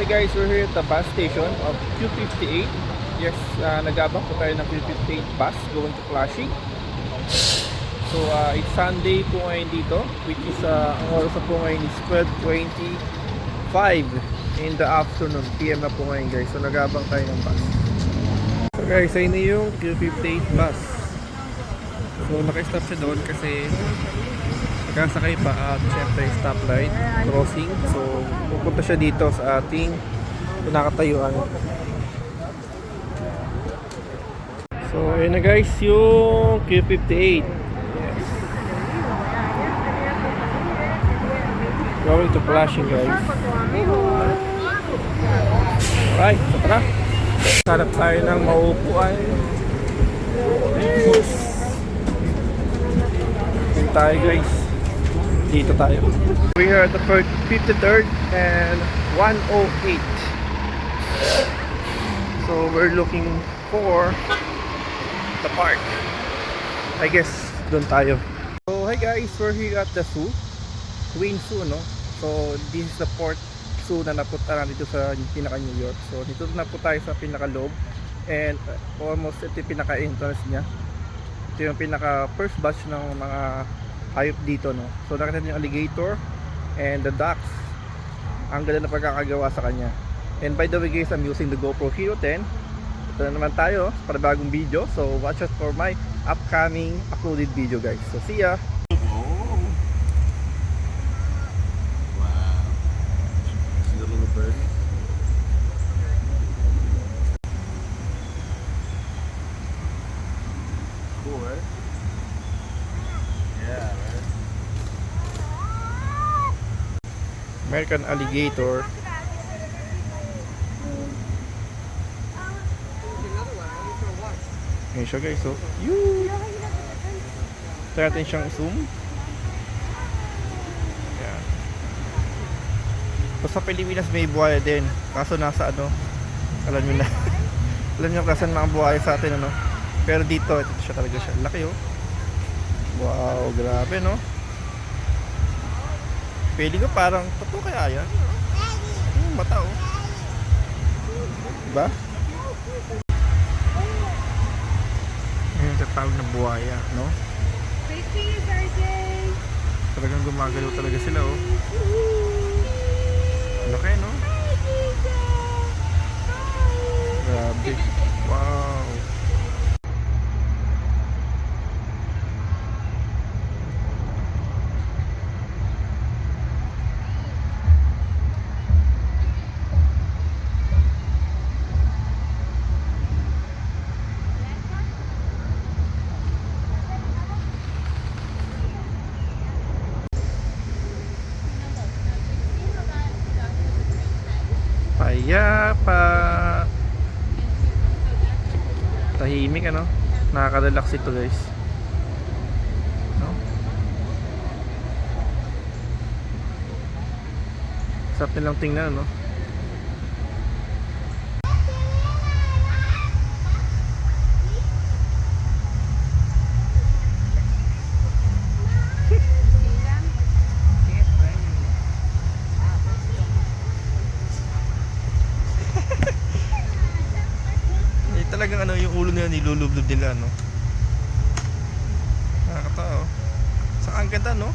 guys, we're here at the bus station of Q58. Yes, nag-abang po tayo ng Q58 bus going to Flushing. So it's Sunday po ngayon dito, which is ang oras na po ngayon is 12:25 in the afternoon, PM na po ngayon guys. So nag-abang tayo ng bus. So guys, ayun na yung Q58 bus. So naka-stop siya doon kasi nakasakay pa at syempre stoplight crossing. So pupunta siya dito sa ating pinakatayuan. So ayun na guys yung Q58. Yes. Going to Flushing guys. Alright, so tara. Sarap tayo ng maupuan. Dito tayo guys. Dito tayo. We are at the 53rd and 108. So we're looking for the park. I guess doon tayo. So hi guys, we're here at the zoo. Queen Zoo, no? So this is the fourth zoo na napunta na dito sa pinaka New York. So dito na po tayo sa pinaka loob. And almost ito yung pinaka entrance niya. Ito yung pinaka first batch ng mga hayop dito, no? So nakita niyo yung alligator and the ducks. Ang ganda na pagkakagawa sa kanya. And by the way guys, I'm using the GoPro Hero 10. Ito na naman tayo para bagong video. So watch out for my upcoming uploaded video guys. So see ya! American alligator. Ayan siya guys, so try natin siyang zoom. Ayan. So sa Pilipinas may buhaya din, kaso nasa ano, alam nyo na. Alam nyo kasi mga buhaya sa atin, ano. Pero dito, ito siya talaga siya, laki oh. Wow, grabe no. Feeling ko parang totoo kaya yan. Mata oh. Diba? Ayan yung tatawag na buhaya, no? Talagang gumagalaw talaga sila oh. Laki no? Grabe. Wow. Payapa. Tahimik ano. Nakaka-relax ito guys. No? Sarap nilang tingnan no. Talagang ano yung ulo nila nilulublob nila no. Nakakatawa oh. Saka ang ganda no.